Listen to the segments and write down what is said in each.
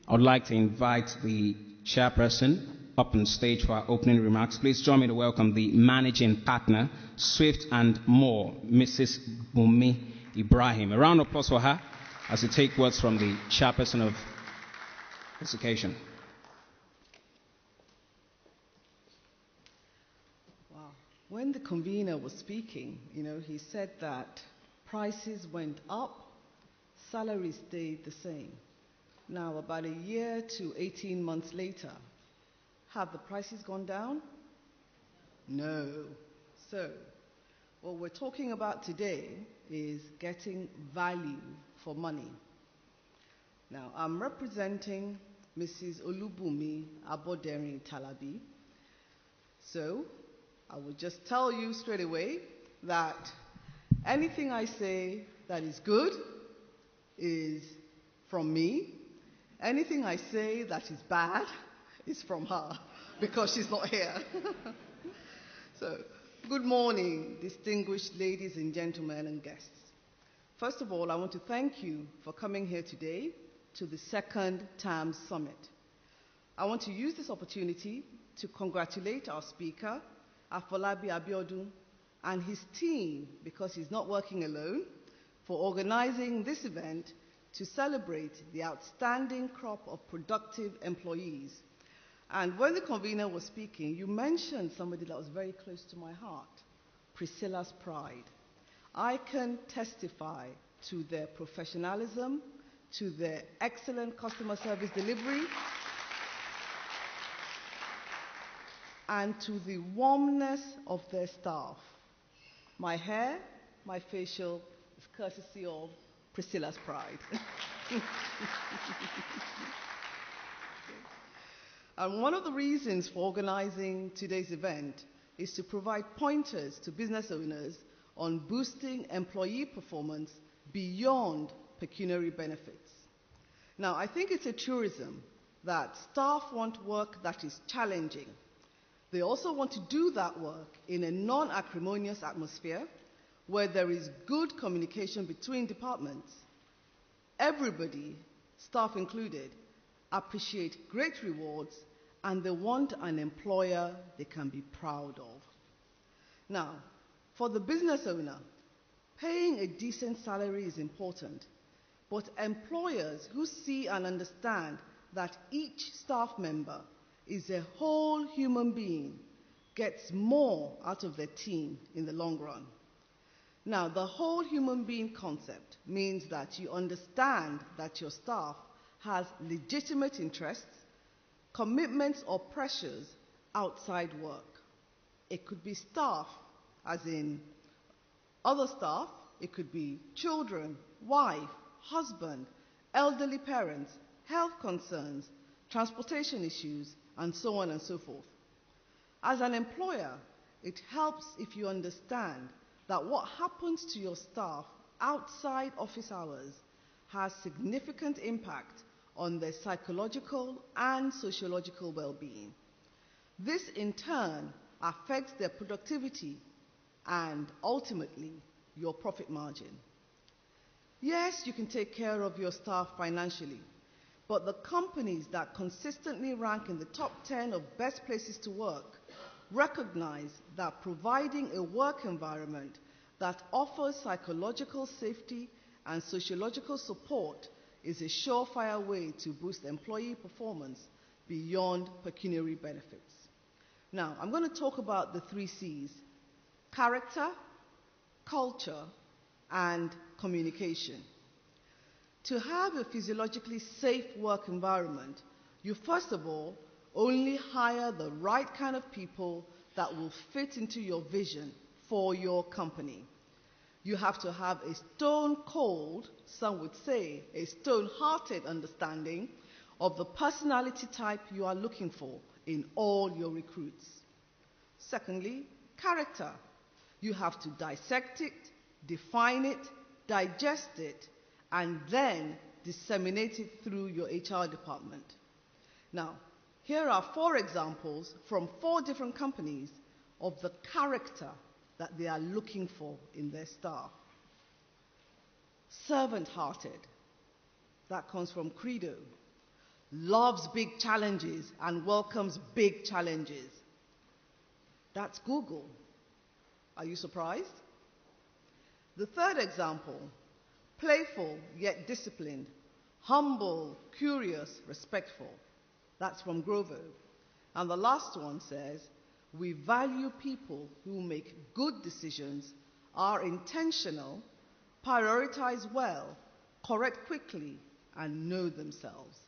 I would like to invite the chairperson up on stage for our opening remarks. Please join me to welcome the managing partner, Swift and More, Mrs. Bunmi Ibraheem. A round of applause for her as we take words from the chairperson of this occasion. Wow. When the convener was speaking, he said that prices went up, salaries stayed the same. Now, about a year to 18 months later, have the prices gone down? No. So, what we're talking about today is getting value for money. Now, I'm representing Mrs. Olubunmi Aboderin Talabi. So, I will just tell you straight away that anything I say that is good is from me. Anything I say that is bad is from her, because she's not here. So, good morning, distinguished ladies and gentlemen and guests. First of all, I want to thank you for coming here today to the second TAMS Summit. I want to use this opportunity to congratulate our speaker, Afolabi Abiodun, and his team, because he's not working alone, for organizing this event to celebrate the outstanding crop of productive employees. And when the convener was speaking, you mentioned somebody that was very close to my heart, Priscilla's Pride. I can testify to their professionalism, to their excellent customer service delivery, and to the warmness of their staff. My hair, my facial, is courtesy of Priscilla's Pride. And one of the reasons for organizing today's event is to provide pointers to business owners on boosting employee performance beyond pecuniary benefits. Now, I think it's a truism that staff want work that is challenging. They also want to do that work in a non-acrimonious atmosphere where there is good communication between departments. Everybody, staff included, appreciate great rewards, and they want an employer they can be proud of. Now, for the business owner, paying a decent salary is important, but employers who see and understand that each staff member is a whole human being gets more out of their team in the long run. Now, the whole human being concept means that you understand that your staff has legitimate interests, commitments or pressures outside work. It could be staff, as in other staff. It could be children, wife, husband, elderly parents, health concerns, transportation issues, and so on and so forth. As an employer, it helps if you understand that what happens to your staff outside office hours has significant impact on their psychological and sociological well-being. This, in turn, affects their productivity and, ultimately, your profit margin. Yes, you can take care of your staff financially, but the companies that consistently rank in the top 10 of best places to work recognize that providing a work environment that offers psychological safety and sociological support is a surefire way to boost employee performance beyond pecuniary benefits. Now, I'm going to talk about the 3 C's: character, culture, and communication. To have a physiologically safe work environment, you first of all only hire the right kind of people that will fit into your vision for your company. You have to have a stone-cold, some would say a stone-hearted understanding of the personality type you are looking for in all your recruits. Secondly, character. You have to dissect it, define it, digest it, and then disseminate it through your HR department. Now, here are 4 examples from 4 different companies of the character that they are looking for in their staff. Servant-hearted. That comes from Credo. loves big challenges and welcomes big challenges. That's Google. Are you surprised? The third example, playful yet disciplined, humble, curious, respectful. That's from Grovo. And the last one says, we value people who make good decisions, are intentional, prioritize well, correct quickly, and know themselves.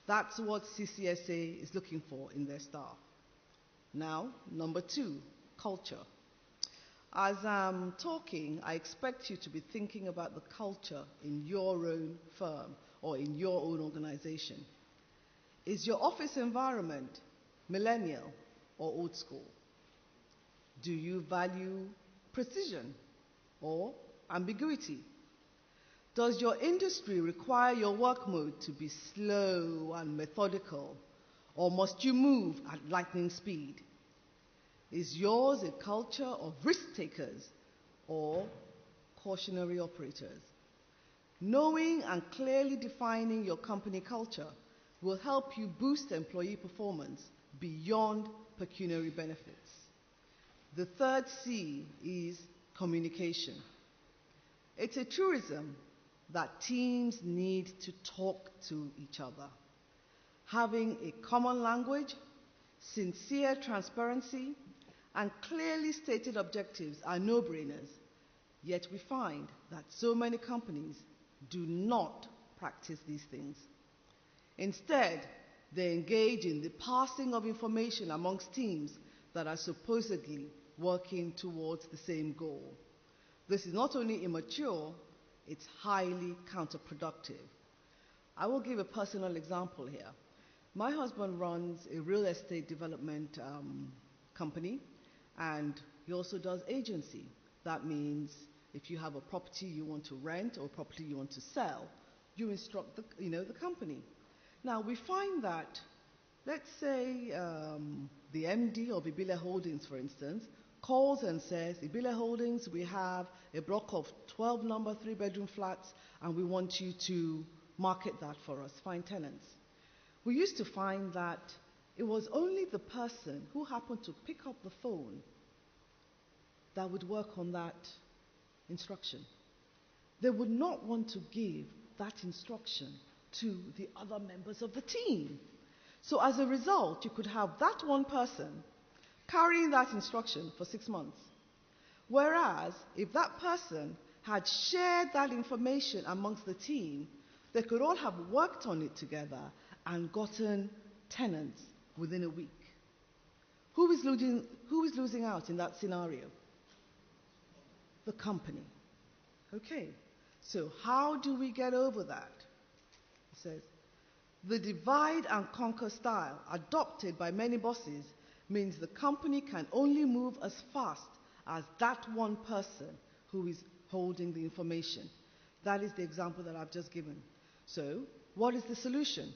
That's what CCSA is looking for in their staff. Now, number 2, culture. As I'm talking, I expect you to be thinking about the culture in your own firm or in your own organization. Is your office environment millennial or old school? Do you value precision or ambiguity? Does your industry require your work mode to be slow and methodical, or must you move at lightning speed? Is yours a culture of risk takers or cautionary operators? Knowing and clearly defining your company culture will help you boost employee performance beyond pecuniary benefits. The third C is communication. It's a truism that teams need to talk to each other. Having a common language, sincere transparency, and clearly stated objectives are no-brainers, yet we find that so many companies do not practice these things. Instead, they engage in the passing of information amongst teams that are supposedly working towards the same goal. This is not only immature, it's highly counterproductive. I will give a personal example here. My husband runs a real estate development company, and he also does agency. That means if you have a property you want to rent or a property you want to sell, you instruct the company. Now, we find that, let's say the MD of Ibile Holdings, for instance, calls and says, Ibile Holdings, we have a block of 12 number 3-bedroom flats, and we want you to market that for us, find tenants. We used to find that it was only the person who happened to pick up the phone that would work on that instruction. They would not want to give that instruction to the other members of the team. So as a result, you could have that one person carrying that instruction for 6 months. Whereas, if that person had shared that information amongst the team, they could all have worked on it together and gotten tenants within a week. Who is losing out in that scenario? The company. Okay, so how do we get over that? It says, the divide and conquer style adopted by many bosses means the company can only move as fast as that one person who is holding the information. That is the example that I've just given. So, what is the solution?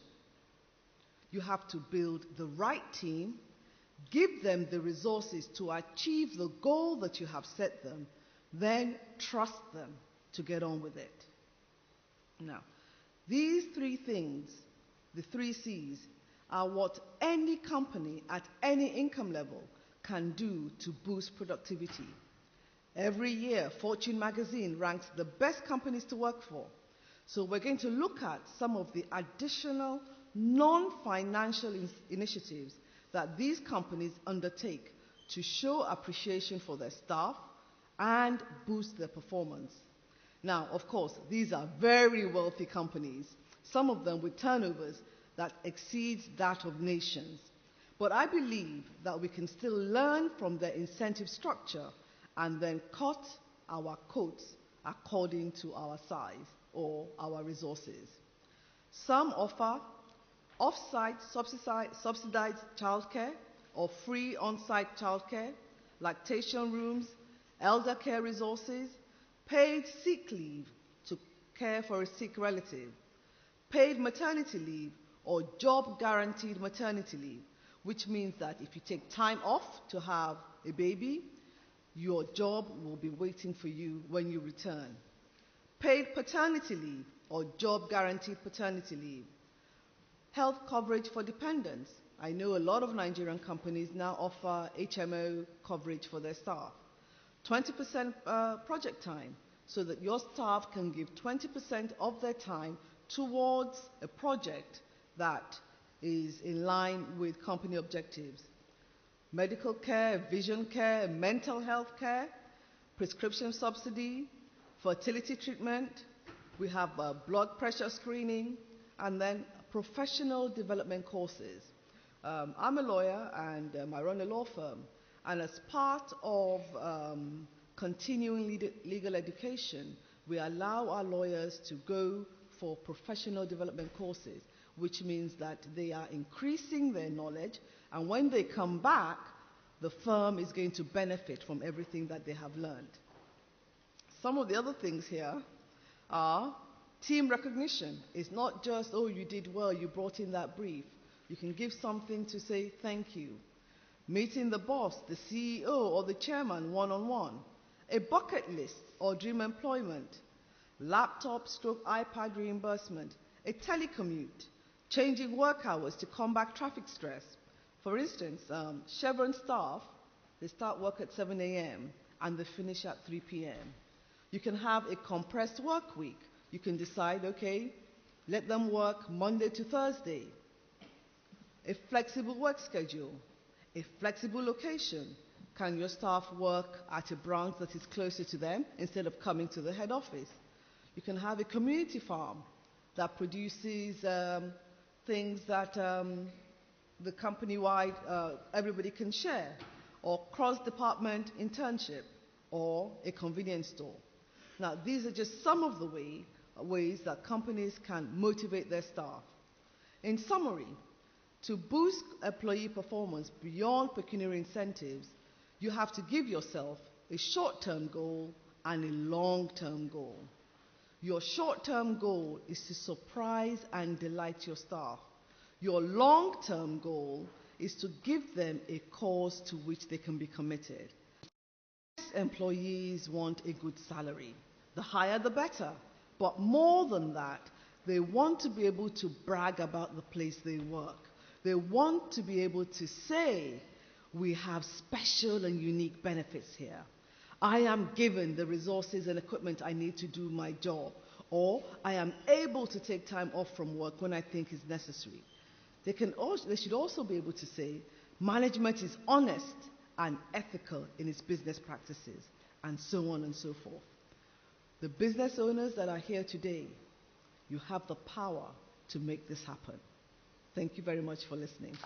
You have to build the right team, give them the resources to achieve the goal that you have set them, then trust them to get on with it. Now, these 3 things, the 3 C's, are what any company at any income level can do to boost productivity. Every year, Fortune magazine ranks the best companies to work for. So we're going to look at some of the additional non-financial initiatives that these companies undertake to show appreciation for their staff and boost their performance. Now, of course, these are very wealthy companies, some of them with turnovers that exceeds that of nations. But I believe that we can still learn from their incentive structure and then cut our coats according to our size or our resources. Some offer off-site subsidized childcare or free on-site childcare, lactation rooms, elder care resources, paid sick leave to care for a sick relative, paid maternity leave or job-guaranteed maternity leave, which means that if you take time off to have a baby, your job will be waiting for you when you return. Paid paternity leave or job-guaranteed paternity leave. Health coverage for dependents. I know a lot of Nigerian companies now offer HMO coverage for their staff. 20% project time, so that your staff can give 20% of their time towards a project that is in line with company objectives. Medical care, vision care, mental health care, prescription subsidy, fertility treatment. We have blood pressure screening, and then professional development courses. I'm a lawyer and I run a law firm. And as part of continuing legal education, we allow our lawyers to go for professional development courses, which means that they are increasing their knowledge, and when they come back, the firm is going to benefit from everything that they have learned. Some of the other things here are team recognition. It's not just, oh, you did well, you brought in that brief. You can give something to say thank you. Meeting the boss, the CEO, or the chairman one-on-one. A bucket list or dream employment. Laptop/iPad reimbursement. A telecommute. Changing work hours to combat traffic stress. For instance, Chevron staff, they start work at 7 a.m. and they finish at 3 p.m. You can have a compressed work week. You can decide, okay, let them work Monday to Thursday. A flexible work schedule. A flexible location. Can your staff work at a branch that is closer to them instead of coming to the head office? You can have a community farm that produces things that the company-wide, everybody can share, or cross-department internship, or a convenience store. Now, these are just some of the ways that companies can motivate their staff. In summary, to boost employee performance beyond pecuniary incentives, you have to give yourself a short-term goal and a long-term goal. Your short-term goal is to surprise and delight your staff. Your long-term goal is to give them a cause to which they can be committed. Employees want a good salary. The higher the better. But more than that, they want to be able to brag about the place they work. They want to be able to say, we have special and unique benefits here. I am given the resources and equipment I need to do my job. Or I am able to take time off from work when I think is necessary. They should also be able to say, management is honest and ethical in its business practices, and so on and so forth. The business owners that are here today, you have the power to make this happen. Thank you very much for listening.